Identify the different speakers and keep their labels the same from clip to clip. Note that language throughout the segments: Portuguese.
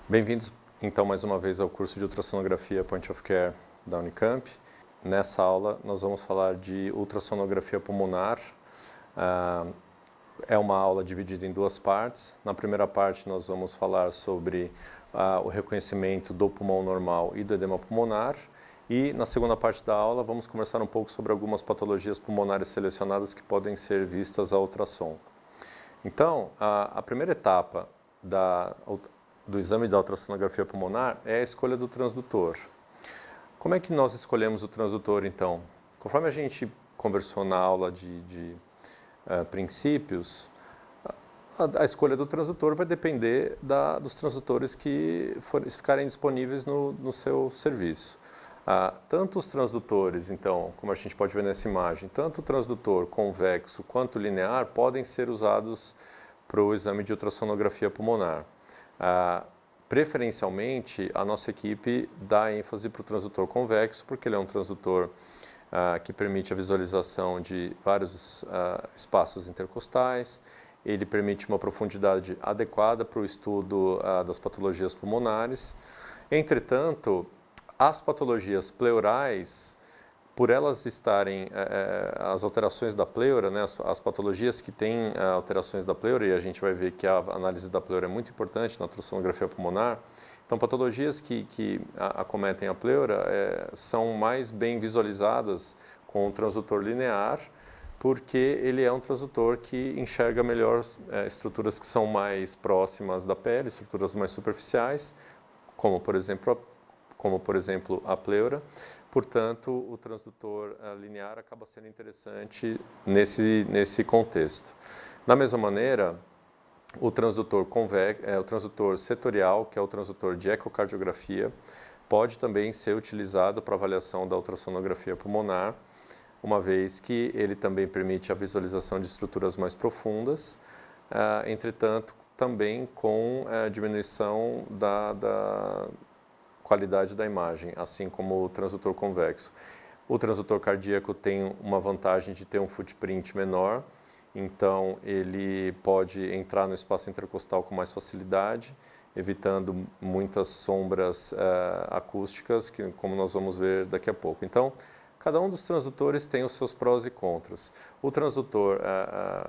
Speaker 1: Bem-vindos, então, mais uma vez ao curso de ultrassonografia Point of Care da Unicamp. Nessa aula, nós vamos falar de ultrassonografia pulmonar. É uma aula dividida em duas partes. Na primeira parte, nós vamos falar sobre o reconhecimento do pulmão normal e do edema pulmonar. E na segunda parte da aula, vamos conversar um pouco sobre algumas patologias pulmonares selecionadas que podem ser vistas a ultrassom. Então, a primeira etapa do exame da ultrassonografia pulmonar é a escolha do transdutor. Como é que nós escolhemos o transdutor, então? Conforme a gente conversou na aula de princípios, a escolha do transdutor vai depender dos transdutores que ficarem disponíveis no seu serviço. Tanto os transdutores, então, como a gente pode ver nessa imagem, tanto o transdutor convexo quanto linear podem ser usados para o exame de ultrassonografia pulmonar. Preferencialmente, a nossa equipe dá ênfase para o transdutor convexo, porque ele é um transdutor que permite a visualização de vários espaços intercostais, ele permite uma profundidade adequada para o estudo das patologias pulmonares. Entretanto, as patologias pleurais, por elas estarem, as alterações da pleura, né, as patologias que têm alterações da pleura, e a gente vai ver que a análise da pleura é muito importante na ultrassonografia pulmonar, então patologias que acometem a pleura são mais bem visualizadas com o transdutor linear, porque ele é um transdutor que enxerga melhor estruturas que são mais próximas da pele, estruturas mais superficiais, como por exemplo a pleura. Portanto, o transdutor linear acaba sendo interessante nesse contexto. Da mesma maneira, o transdutor setorial, que é o transdutor de ecocardiografia, pode também ser utilizado para avaliação da ultrassonografia pulmonar, uma vez que ele também permite a visualização de estruturas mais profundas, entretanto, também com diminuição da qualidade da imagem, assim como o transdutor convexo. O transdutor cardíaco tem uma vantagem de ter um footprint menor, então ele pode entrar no espaço intercostal com mais facilidade, evitando muitas sombras acústicas, como nós vamos ver daqui a pouco. Então, cada um dos transdutores tem os seus prós e contras. O transdutor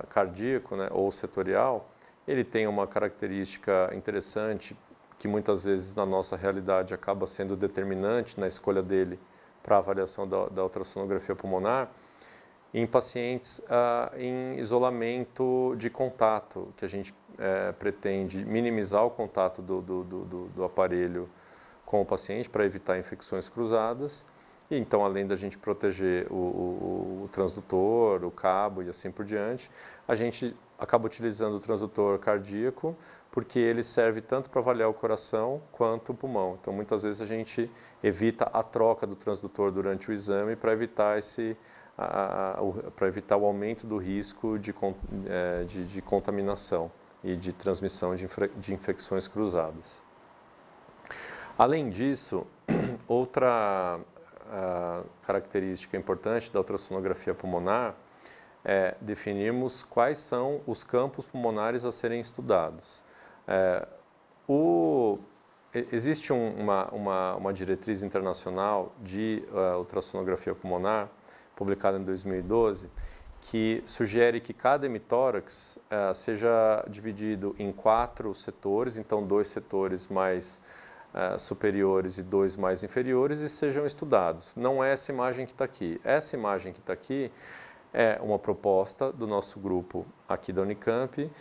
Speaker 1: cardíaco, né, ou setorial, ele tem uma característica interessante que muitas vezes na nossa realidade acaba sendo determinante na escolha dele para a avaliação da ultrassonografia pulmonar, em pacientes em isolamento de contato, que a gente pretende minimizar o contato do aparelho com o paciente para evitar infecções cruzadas. E então, além da gente proteger o transdutor, o cabo e assim por diante, a gente acaba utilizando o transdutor cardíaco, porque ele serve tanto para avaliar o coração quanto o pulmão. Então, muitas vezes a gente evita a troca do transdutor durante o exame para evitar o aumento do risco de contaminação e de transmissão de infecções cruzadas. Além disso, outra característica importante da ultrassonografia pulmonar é definirmos quais são os campos pulmonares a serem estudados. Existe uma diretriz internacional de ultrassonografia pulmonar, publicada em 2012, que sugere que cada hemitórax seja dividido em 4 setores, então 2 setores mais superiores e 2 mais inferiores, e sejam estudados. Não é essa imagem que está aqui. Essa imagem que está aqui é uma proposta do nosso grupo aqui da Unicamp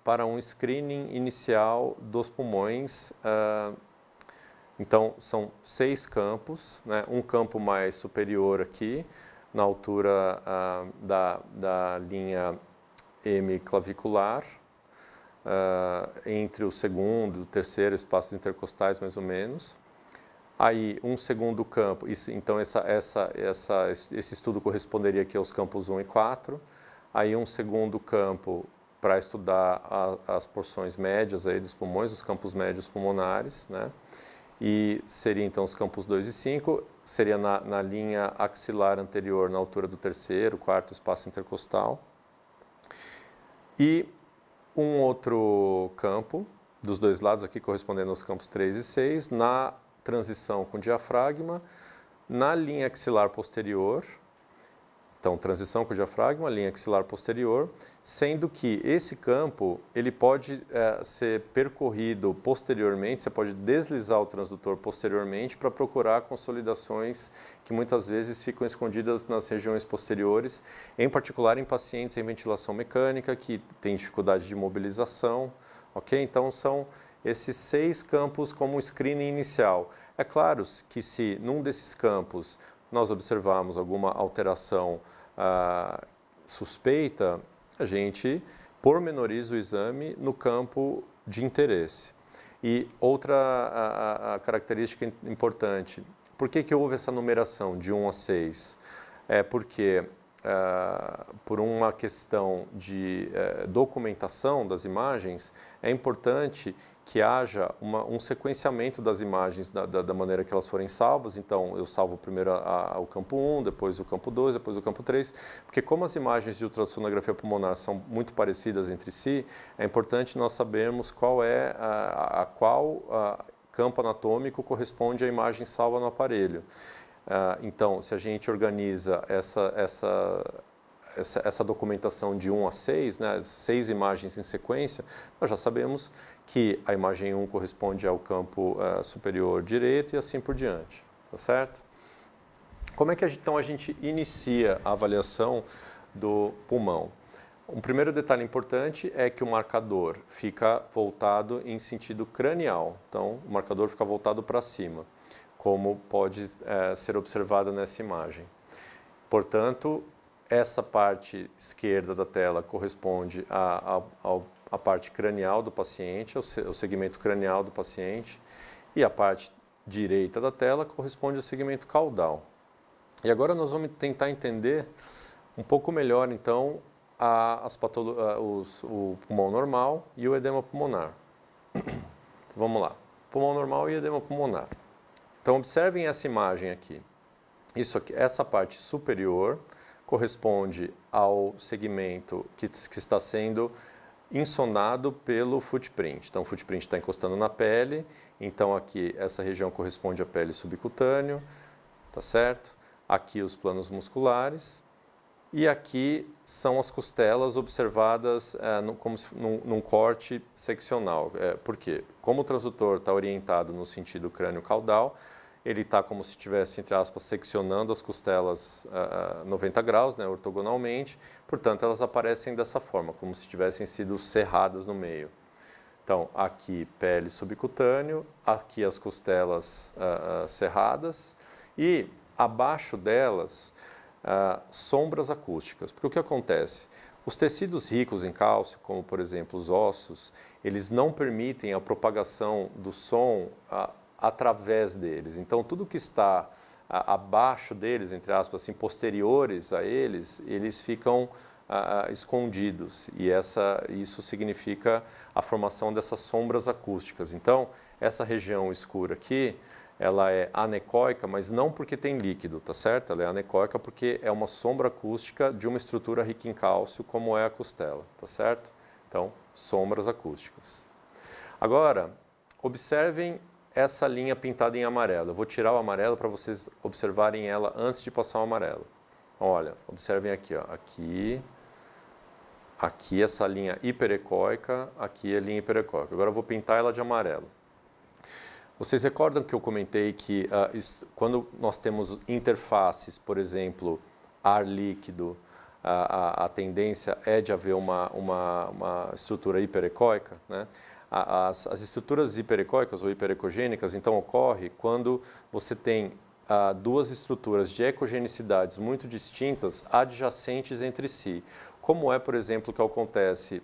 Speaker 1: para um screening inicial dos pulmões. Então, são 6 campos, né? Um campo mais superior aqui, na altura da linha hemiclavicular, entre o segundo e o terceiro espaços intercostais, mais ou menos. Aí, um segundo campo, então esse estudo corresponderia aqui aos campos 1 e 4. Aí, um segundo campo para estudar as porções médias aí dos pulmões, os campos médios pulmonares, né? E seria então os campos 2 e 5, seria na linha axilar anterior, na altura do terceiro, quarto espaço intercostal. E um outro campo dos dois lados aqui, correspondendo aos campos 3 e 6, na transição com o diafragma, na linha axilar posterior. Então, transição com o diafragma, linha axilar posterior, sendo que esse campo ele pode ser percorrido posteriormente, você pode deslizar o transdutor posteriormente para procurar consolidações que muitas vezes ficam escondidas nas regiões posteriores, em particular em pacientes em ventilação mecânica, que têm dificuldade de mobilização, ok? Então, são esses 6 campos como screening inicial. É claro que se num desses campos nós observarmos alguma alteração suspeita, a gente pormenoriza o exame no campo de interesse. E outra característica importante, por que houve essa numeração de 1 a 6? É porque, por uma questão de documentação das imagens, é importante que haja um sequenciamento das imagens da maneira que elas forem salvas. Então, eu salvo primeiro o campo 1, depois o campo 2, depois o campo 3, porque como as imagens de ultrassonografia pulmonar são muito parecidas entre si, é importante nós sabermos qual é qual campo anatômico corresponde à imagem salva no aparelho. Então, se a gente organiza essa documentação de 1 a 6, né, 6 imagens em sequência, nós já sabemos que a imagem 1 corresponde ao campo superior direito e assim por diante, tá certo? Como é que então a gente inicia a avaliação do pulmão? Um primeiro detalhe importante é que o marcador fica voltado em sentido cranial, então o marcador fica voltado para cima, como pode ser observado nessa imagem. Portanto, essa parte esquerda da tela corresponde à parte cranial do paciente, ao segmento cranial do paciente, e a parte direita da tela corresponde ao segmento caudal. E agora nós vamos tentar entender um pouco melhor, então, o pulmão normal e o edema pulmonar. Vamos lá. Pulmão normal e edema pulmonar. Então, observem essa imagem aqui. Isso aqui, essa parte superior corresponde ao segmento que está sendo insonado pelo footprint. Então, o footprint está encostando na pele, então aqui essa região corresponde à pele subcutâneo, tá certo? Aqui os planos musculares e aqui são as costelas observadas como num corte seccional. Por quê? Como o transdutor está orientado no sentido crânio-caudal, ele está como se estivesse, entre aspas, seccionando as costelas 90 graus, né, ortogonalmente, portanto, elas aparecem dessa forma, como se tivessem sido serradas no meio. Então, aqui pele subcutâneo, aqui as costelas serradas e abaixo delas sombras acústicas. Porque o que acontece? Os tecidos ricos em cálcio, como por exemplo os ossos, eles não permitem a propagação do som através deles. Então, tudo que está abaixo deles, entre aspas, assim, posteriores a eles, eles ficam escondidos. E isso significa a formação dessas sombras acústicas. Então, essa região escura aqui, ela é anecóica, mas não porque tem líquido, tá certo? Ela é anecóica porque é uma sombra acústica de uma estrutura rica em cálcio, como é a costela, tá certo? Então, sombras acústicas. Agora, observem essa linha pintada em amarelo. Eu vou tirar o amarelo para vocês observarem ela antes de passar o amarelo. Olha, observem aqui, ó. Aqui essa linha hiperecóica, aqui a linha hiperecóica. Agora eu vou pintar ela de amarelo. Vocês recordam que eu comentei que quando nós temos interfaces, por exemplo, ar líquido, a tendência é de haver uma estrutura hiperecóica, né? As estruturas hiperecóicas ou hiperecogênicas, então, ocorre quando você tem duas estruturas de ecogenicidades muito distintas, adjacentes entre si, como é, por exemplo, o que acontece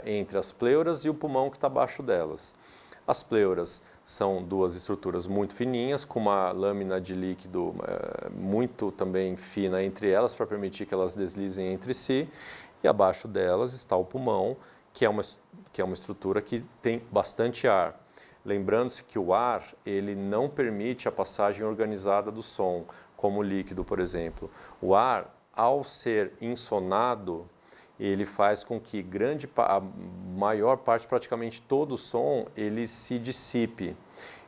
Speaker 1: entre as pleuras e o pulmão que está abaixo delas. As pleuras são duas estruturas muito fininhas, com uma lâmina de líquido muito também fina entre elas, para permitir que elas deslizem entre si, e abaixo delas está o pulmão, que é uma estrutura que tem bastante ar. Lembrando-se que o ar, ele não permite a passagem organizada do som, como o líquido, por exemplo. O ar, ao ser insonado, ele faz com que a maior parte, praticamente todo o som, ele se dissipe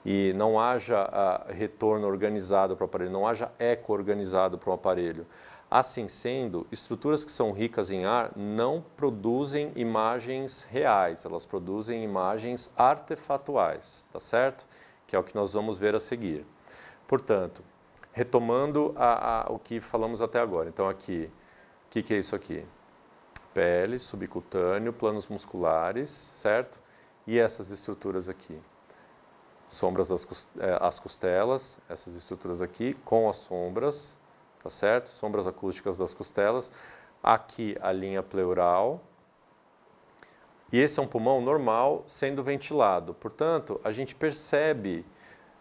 Speaker 1: e não haja retorno organizado para o aparelho, não haja eco organizado para o aparelho. Assim sendo, estruturas que são ricas em ar não produzem imagens reais, elas produzem imagens artefatuais, tá certo? Que é o que nós vamos ver a seguir. Portanto, retomando o que falamos até agora. Então aqui, o que é isso aqui? Pele, subcutâneo, planos musculares, certo? E essas estruturas aqui? Sombras as costelas, essas estruturas aqui, com as sombras, tá certo? Sombras acústicas das costelas. Aqui a linha pleural. E esse é um pulmão normal sendo ventilado. Portanto, a gente percebe,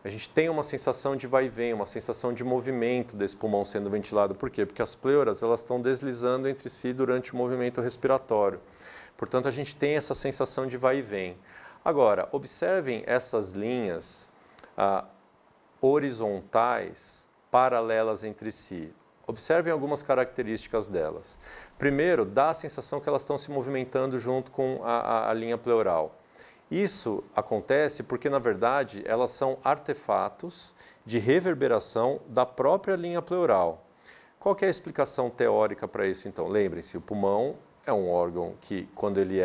Speaker 1: a gente tem uma sensação de vai e vem, uma sensação de movimento desse pulmão sendo ventilado. Por quê? Porque as pleuras elas estão deslizando entre si durante o movimento respiratório. Portanto, a gente tem essa sensação de vai e vem. Agora, observem essas linhas horizontais, paralelas entre si. Observem algumas características delas. Primeiro, dá a sensação que elas estão se movimentando junto com a linha pleural. Isso acontece porque, na verdade, elas são artefatos de reverberação da própria linha pleural. Qual que é a explicação teórica para isso, então? Lembrem-se, o pulmão é um órgão que, quando ele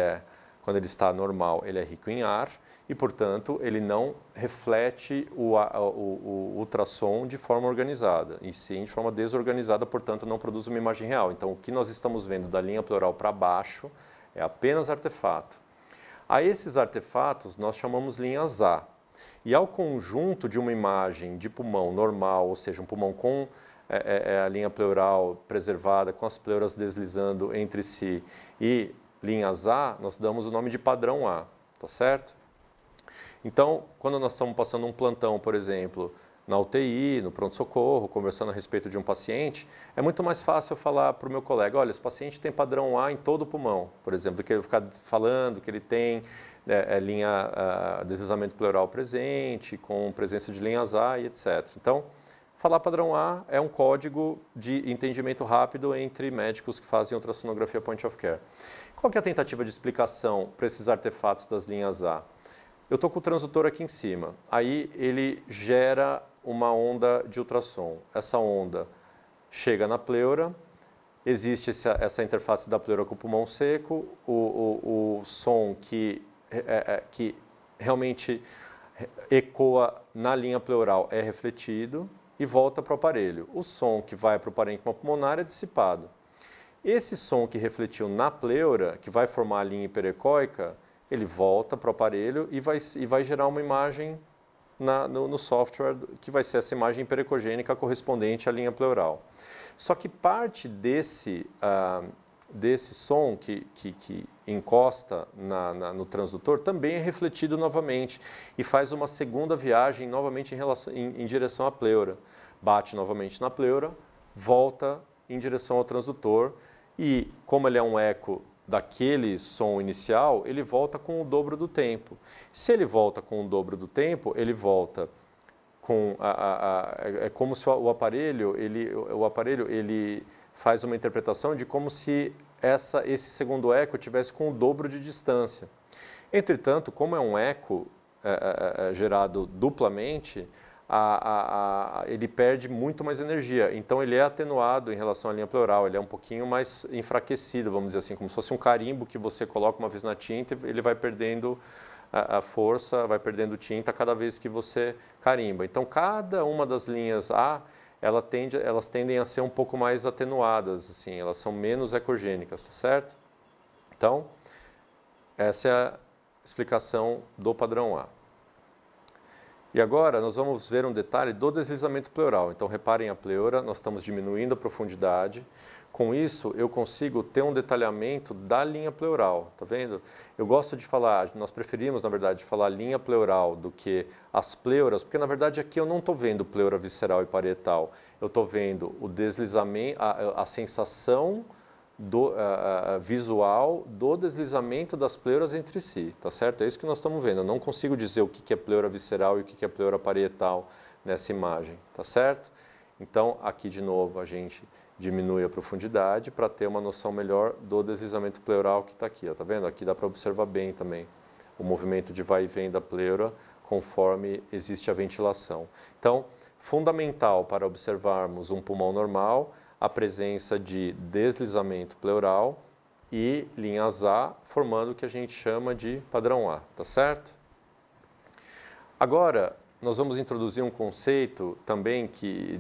Speaker 1: está normal, ele é rico em ar e, portanto, ele não reflete o ultrassom de forma organizada, e sim de forma desorganizada, portanto, não produz uma imagem real. Então, o que nós estamos vendo da linha pleural para baixo é apenas artefato. A esses artefatos nós chamamos linhas A. E ao conjunto de uma imagem de pulmão normal, ou seja, um pulmão com a linha pleural preservada, com as pleuras deslizando entre si, e linhas A, nós damos o nome de padrão A, tá certo? Então, quando nós estamos passando um plantão, por exemplo, na UTI, no pronto-socorro, conversando a respeito de um paciente, é muito mais fácil eu falar para o meu colega, olha, esse paciente tem padrão A em todo o pulmão, por exemplo, do que eu ficar falando que ele tem deslizamento pleural presente, com presença de linhas A e etc. Então, falar padrão A é um código de entendimento rápido entre médicos que fazem ultrassonografia point of care. Qual que é a tentativa de explicação para esses artefatos das linhas A? Eu estou com o transdutor aqui em cima, aí ele gera uma onda de ultrassom. Essa onda chega na pleura, existe essa interface da pleura com o pulmão seco, o som que realmente ecoa na linha pleural é refletido e volta para o aparelho. O som que vai para o parênquima pulmonar é dissipado. Esse som que refletiu na pleura, que vai formar a linha hiperecóica, ele volta para o aparelho e vai gerar uma imagem no software, que vai ser essa imagem hiperecogênica correspondente à linha pleural. Só que parte desse som que encosta no transdutor também é refletido novamente e faz uma segunda viagem novamente em direção à pleura. Bate novamente na pleura, volta em direção ao transdutor e, como ele é um eco daquele som inicial, ele volta com o dobro do tempo. Se ele volta com o dobro do tempo, ele volta com é como se o aparelho ele faz uma interpretação de como se esse segundo eco tivesse com o dobro de distância. Entretanto, como é um eco gerado duplamente, ele perde muito mais energia. Então, ele é atenuado em relação à linha pleural, ele é um pouquinho mais enfraquecido, vamos dizer assim, como se fosse um carimbo que você coloca uma vez na tinta e ele vai perdendo a força, vai perdendo tinta cada vez que você carimba. Então, cada uma das linhas A, elas tendem a ser um pouco mais atenuadas, assim, elas são menos ecogênicas, tá certo? Então, essa é a explicação do padrão A. E agora nós vamos ver um detalhe do deslizamento pleural. Então reparem a pleura, nós estamos diminuindo a profundidade. Com isso eu consigo ter um detalhamento da linha pleural, tá vendo? Eu gosto de falar, nós preferimos na verdade falar linha pleural do que as pleuras, porque na verdade aqui eu não estou vendo pleura visceral e parietal, eu estou vendo o deslizamento, a sensação visual do deslizamento das pleuras entre si, tá certo? É isso que nós estamos vendo. Eu não consigo dizer o que é pleura visceral e o que é pleura parietal nessa imagem, tá certo? Então, aqui de novo a gente diminui a profundidade para ter uma noção melhor do deslizamento pleural que está aqui. Tá vendo? Aqui dá para observar bem também o movimento de vai e vem da pleura conforme existe a ventilação. Então, fundamental para observarmos um pulmão normal, a presença de deslizamento pleural e linhas A, formando o que a gente chama de padrão A, tá certo? Agora, nós vamos introduzir um conceito também que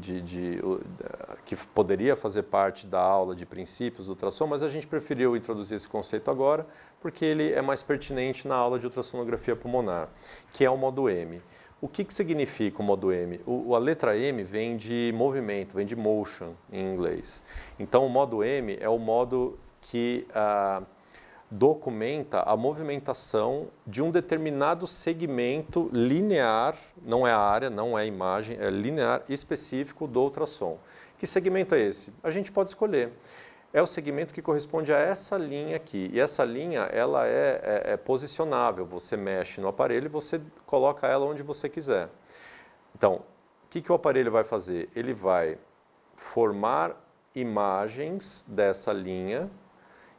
Speaker 1: poderia fazer parte da aula de princípios do ultrassom, mas a gente preferiu introduzir esse conceito agora porque ele é mais pertinente na aula de ultrassonografia pulmonar, que é o modo M. O que significa o modo M? A letra M vem de movimento, vem de motion em inglês. Então, o modo M é o modo que documenta a movimentação de um determinado segmento linear, não é a área, não é a imagem, é linear específico do ultrassom. Que segmento é esse? A gente pode escolher. É o segmento que corresponde a essa linha aqui. E essa linha, ela é posicionável. Você mexe no aparelho e você coloca ela onde você quiser. Então, o que o aparelho vai fazer? Ele vai formar imagens dessa linha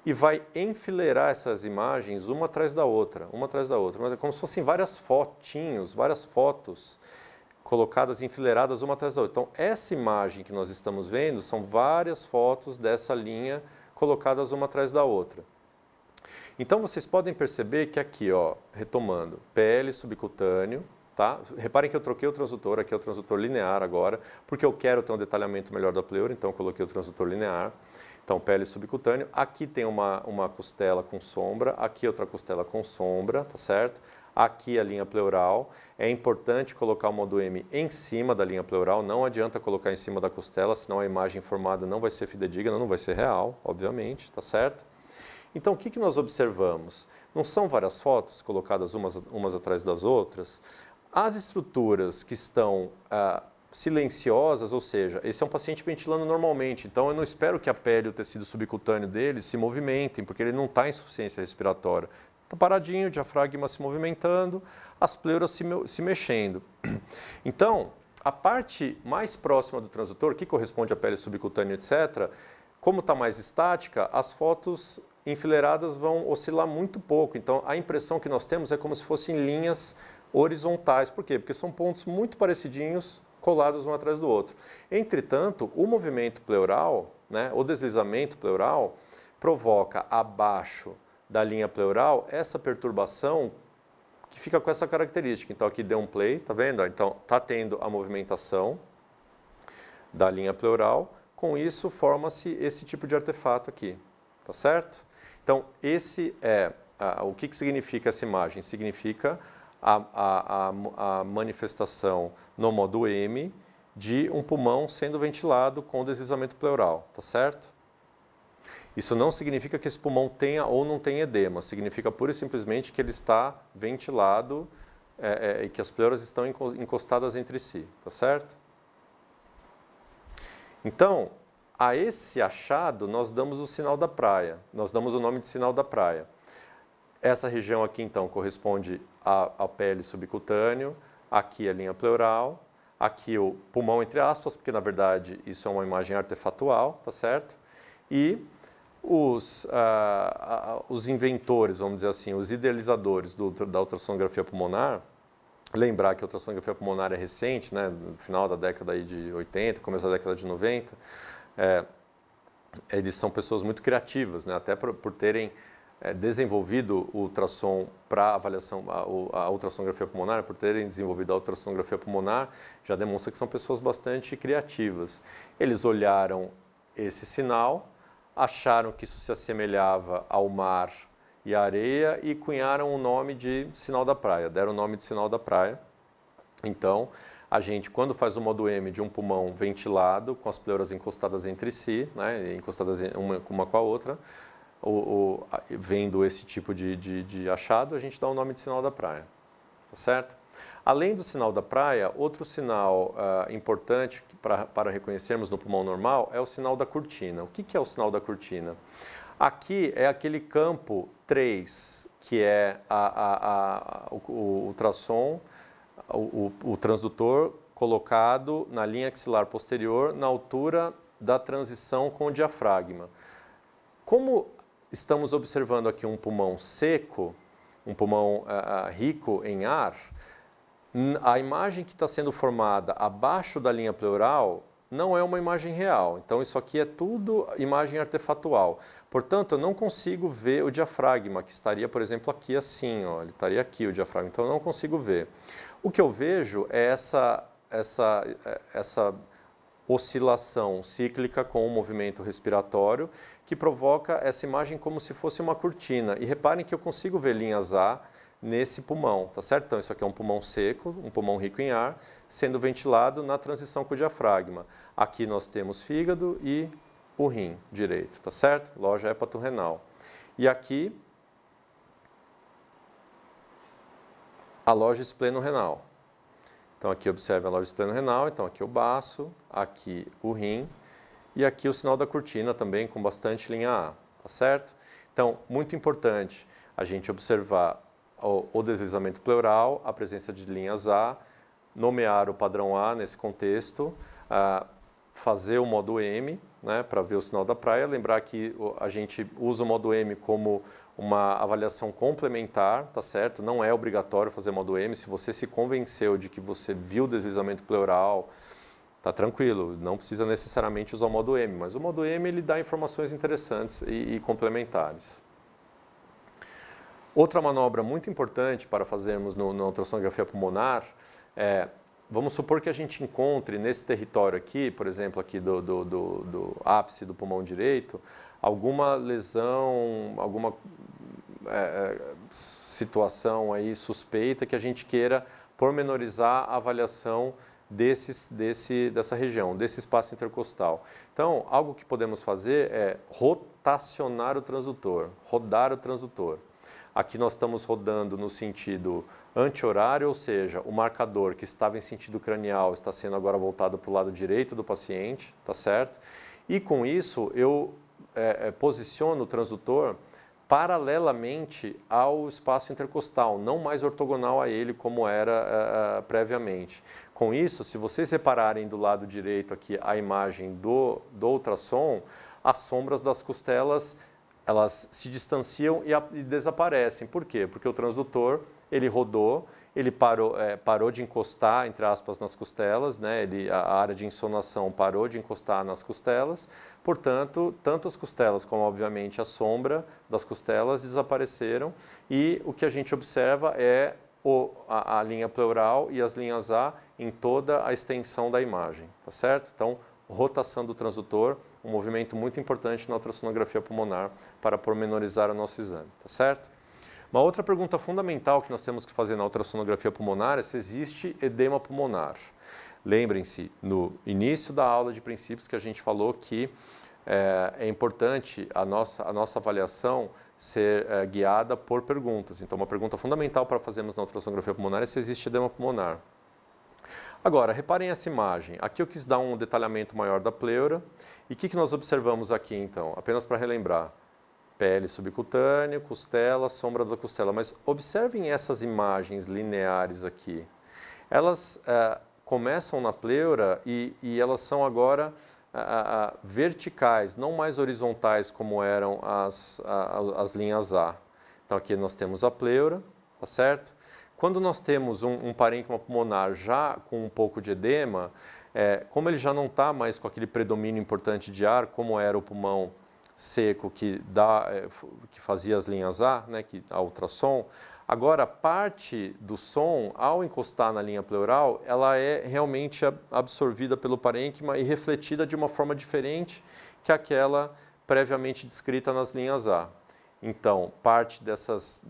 Speaker 1: e vai enfileirar essas imagens uma atrás da outra, mas é como se fossem várias fotinhos, várias fotos colocadas, enfileiradas uma atrás da outra. Então, essa imagem que nós estamos vendo são várias fotos dessa linha colocadas uma atrás da outra. Então, vocês podem perceber que aqui, ó, retomando, PL subcutâneo, tá? Reparem que eu troquei o transdutor, aqui é o transdutor linear agora, porque eu quero ter um detalhamento melhor da pleura, então eu coloquei o transdutor linear. Então, pele subcutâneo, aqui tem uma costela com sombra, aqui outra costela com sombra, tá certo? Aqui a linha pleural. É importante colocar o modo M em cima da linha pleural, não adianta colocar em cima da costela, senão a imagem formada não vai ser fidedigna, não vai ser real, obviamente, tá certo? Então, o que nós observamos? Não são várias fotos colocadas umas atrás das outras? As estruturas que estão silenciosas, ou seja, esse é um paciente ventilando normalmente, então eu não espero que a pele e o tecido subcutâneo dele se movimentem, porque ele não está em insuficiência respiratória. Está paradinho, o diafragma se movimentando, as pleuras se mexendo. Então, a parte mais próxima do transdutor, que corresponde à pele subcutânea, etc., como está mais estática, as fotos enfileiradas vão oscilar muito pouco. Então, a impressão que nós temos é como se fossem linhas horizontais. Por quê? Porque são pontos muito parecidinhos, colados um atrás do outro. Entretanto, o movimento pleural, né, o deslizamento pleural, provoca abaixo da linha pleural essa perturbação que fica com essa característica. Então, aqui deu um play, tá vendo? Então, está tendo a movimentação da linha pleural, com isso forma-se esse tipo de artefato aqui, tá certo? Então, esse é, o que significa essa imagem? Significa a manifestação no modo M de um pulmão sendo ventilado com deslizamento pleural, tá certo? Isso não significa que esse pulmão tenha ou não tenha edema, significa pura e simplesmente que ele está ventilado e que as pleuras estão encostadas entre si, tá certo? Então, a esse achado nós damos o sinal da praia, nós damos o nome de sinal da praia. Essa região aqui, então, corresponde à pele subcutâneo, aqui a linha pleural, aqui o pulmão, entre aspas, porque, na verdade, isso é uma imagem artefatual, tá certo? E os inventores, vamos dizer assim, os idealizadores da ultrassonografia pulmonar, lembrar que a ultrassonografia pulmonar é recente, né, no final da década aí de 80, começo da década de 90, eles são pessoas muito criativas, né, até por terem desenvolvido o ultrassom para avaliação, a ultrassonografia pulmonar, por terem desenvolvido a ultrassonografia pulmonar, já demonstra que são pessoas bastante criativas. Eles olharam esse sinal, acharam que isso se assemelhava ao mar e à areia e cunharam o nome de sinal da praia, deram o nome de sinal da praia. Então, a gente, quando faz o modo M de um pulmão ventilado, com as pleuras encostadas entre si, né, encostadas uma com a outra, vendo esse tipo de achado, a gente dá o nome de sinal da praia, tá certo? Além do sinal da praia, outro sinal importante para reconhecermos no pulmão normal é o sinal da cortina. O que é o sinal da cortina? Aqui é aquele campo 3, que é o ultrassom, o transdutor colocado na linha axilar posterior, na altura da transição com o diafragma. Como estamos observando aqui um pulmão seco, um pulmão rico em ar, a imagem que está sendo formada abaixo da linha pleural não é uma imagem real. Então, isso aqui é tudo imagem artefatual. Portanto, eu não consigo ver o diafragma, que estaria, por exemplo, aqui assim, ó, ele estaria aqui o diafragma, então eu não consigo ver. O que eu vejo é essa oscilação cíclica com o movimento respiratório, que provoca essa imagem como se fosse uma cortina. E reparem que eu consigo ver linhas A nesse pulmão, tá certo? Então, isso aqui é um pulmão seco, um pulmão rico em ar, sendo ventilado na transição com o diafragma. Aqui nós temos fígado e o rim direito, tá certo? Loja hepatorrenal. E aqui, a loja espleno-renal. Então, aqui observe a loja espleno-renal, então aqui o baço, aqui o rim, e aqui o sinal da cortina também com bastante linha A, tá certo? Então, muito importante a gente observar o deslizamento pleural, a presença de linhas A, nomear o padrão A nesse contexto, fazer o modo M, né, para ver o sinal da praia. Lembrar que a gente usa o modo M como uma avaliação complementar, tá certo? Não é obrigatório fazer modo M. Se você se convenceu de que você viu o deslizamento pleural, tá tranquilo, não precisa necessariamente usar o modo M, mas o modo M ele dá informações interessantes e complementares. Outra manobra muito importante para fazermos na ultrassonografia pulmonar é, vamos supor que a gente encontre nesse território aqui, por exemplo, aqui do ápice do pulmão direito, alguma lesão, alguma situação aí suspeita que a gente queira pormenorizar a avaliação dessa região, desse espaço intercostal. Então, algo que podemos fazer é rotacionar o transdutor, rodar o transdutor. Aqui nós estamos rodando no sentido anti-horário, ou seja, o marcador que estava em sentido cranial está sendo agora voltado para o lado direito do paciente, tá certo? E com isso eu posiciono o transdutor paralelamente ao espaço intercostal, não mais ortogonal a ele como era previamente. Com isso, se vocês repararem do lado direito aqui a imagem do ultrassom, as sombras das costelas elas se distanciam e desaparecem. Por quê? Porque o transdutor, ele rodou, ele parou de encostar, entre aspas, nas costelas, né? A área de insonação parou de encostar nas costelas, portanto, tanto as costelas como, obviamente, a sombra das costelas desapareceram e o que a gente observa é a linha pleural e as linhas A em toda a extensão da imagem, tá certo? Então, rotação do transdutor, um movimento muito importante na ultrassonografia pulmonar para pormenorizar o nosso exame, tá certo? Uma outra pergunta fundamental que nós temos que fazer na ultrassonografia pulmonar é se existe edema pulmonar. Lembrem-se, no início da aula de princípios que a gente falou que é importante a nossa avaliação ser guiada por perguntas. Então, uma pergunta fundamental para fazermos na ultrassonografia pulmonar é se existe edema pulmonar. Agora, reparem essa imagem. Aqui eu quis dar um detalhamento maior da pleura. E o que nós observamos aqui, então? Apenas para relembrar. Pele subcutânea, costela, sombra da costela. Mas observem essas imagens lineares aqui. Elas começam na pleura e elas são agora verticais, não mais horizontais como eram as linhas A. Então aqui nós temos a pleura, tá certo? Quando nós temos um parênquima pulmonar já com um pouco de edema, como ele já não está mais com aquele predomínio importante de ar, como era o pulmão seco que fazia as linhas A, né, a ultrassom, agora parte do som, ao encostar na linha pleural, ela é realmente absorvida pelo parênquima e refletida de uma forma diferente que aquela previamente descrita nas linhas A. Então, parte desse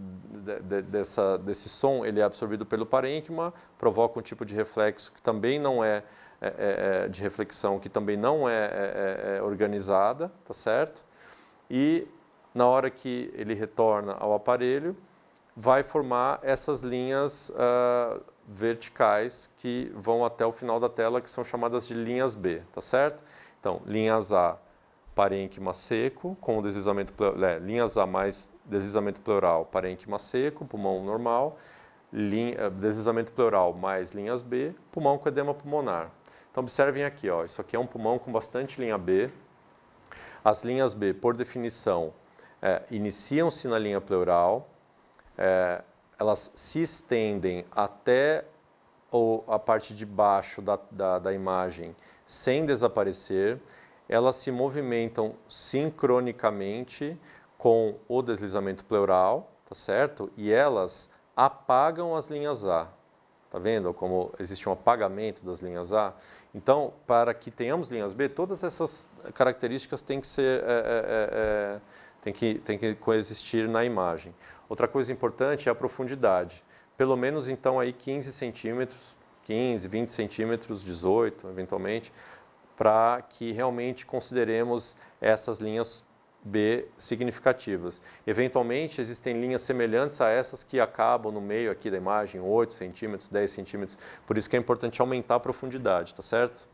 Speaker 1: som ele é absorvido pelo parênquima, provoca um tipo de reflexo que também não de reflexão que também não é organizada, tá certo? E na hora que ele retorna ao aparelho, vai formar essas linhas verticais que vão até o final da tela, que são chamadas de linhas B, tá certo? Então, linhas A, parênquima seco, com o deslizamento pleural, linhas A mais deslizamento pleural, parênquima seco, pulmão normal, deslizamento pleural mais linhas B, pulmão com edema pulmonar. Então, observem aqui, ó, isso aqui é um pulmão com bastante linha B. As linhas B, por definição, iniciam-se na linha pleural, elas se estendem até a parte de baixo da imagem sem desaparecer, elas se movimentam sincronicamente com o deslizamento pleural, tá certo? E elas apagam as linhas A. Tá vendo como existe um apagamento das linhas A? Então, para que tenhamos linhas B, todas essas características têm que ser, tem que coexistir na imagem. Outra coisa importante é a profundidade. Pelo menos, então, aí 15 centímetros, 15, 20 centímetros, 18, eventualmente, para que realmente consideremos essas linhas B significativas. Eventualmente, existem linhas semelhantes a essas que acabam no meio aqui da imagem, 8 centímetros, 10 centímetros, por isso que é importante aumentar a profundidade, tá certo?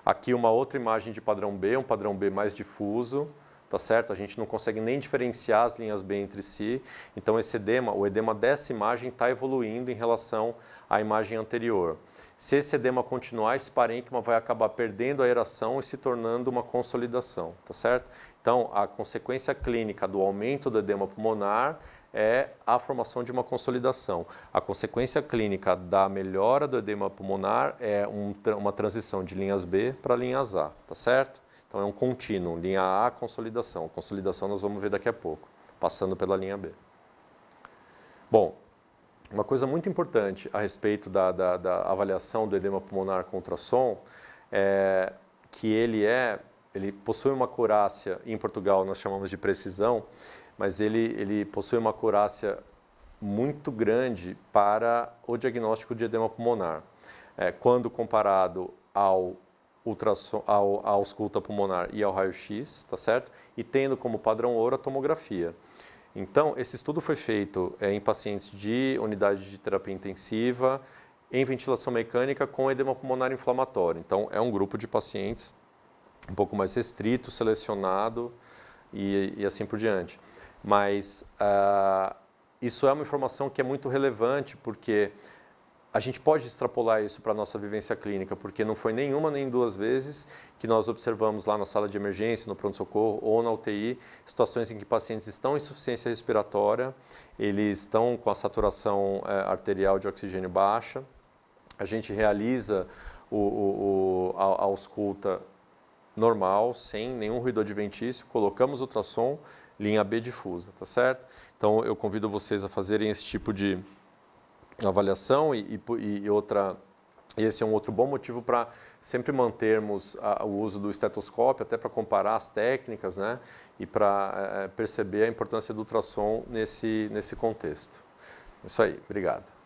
Speaker 1: Aqui uma outra imagem de padrão B, um padrão B mais difuso, tá certo? A gente não consegue nem diferenciar as linhas B entre si, então esse edema, o edema dessa imagem está evoluindo em relação à imagem anterior. Se esse edema continuar, esse parênquima vai acabar perdendo a aeração e se tornando uma consolidação, tá certo? Então, a consequência clínica do aumento do edema pulmonar é a formação de uma consolidação. A consequência clínica da melhora do edema pulmonar é uma transição de linhas B para linhas A, tá certo? Então, é um contínuo, linha A, consolidação. Consolidação nós vamos ver daqui a pouco, passando pela linha B. Bom, uma coisa muito importante a respeito da avaliação do edema pulmonar com ultrassom é que ele possui uma acurácia, em Portugal nós chamamos de precisão, mas ele possui uma acurácia muito grande para o diagnóstico de edema pulmonar. Quando comparado ao ultrassom, à ausculta pulmonar e ao raio-x, tá certo? E tendo como padrão ouro a tomografia. Então, esse estudo foi feito em pacientes de unidade de terapia intensiva, em ventilação mecânica com edema pulmonar inflamatório. Então, é um grupo de pacientes um pouco mais restrito, selecionado e assim por diante. Mas isso é uma informação que é muito relevante, porque a gente pode extrapolar isso para a nossa vivência clínica, porque não foi nenhuma nem duas vezes que nós observamos lá na sala de emergência, no pronto-socorro ou na UTI, situações em que pacientes estão em insuficiência respiratória, eles estão com a saturação arterial de oxigênio baixa, a gente realiza a ausculta normal, sem nenhum ruído adventício, colocamos ultrassom, linha B difusa, tá certo? Então, eu convido vocês a fazerem esse tipo de avaliação e esse é um outro bom motivo para sempre mantermos o uso do estetoscópio, até para comparar as técnicas, né, e para perceber a importância do ultrassom nesse contexto. É isso aí, obrigado.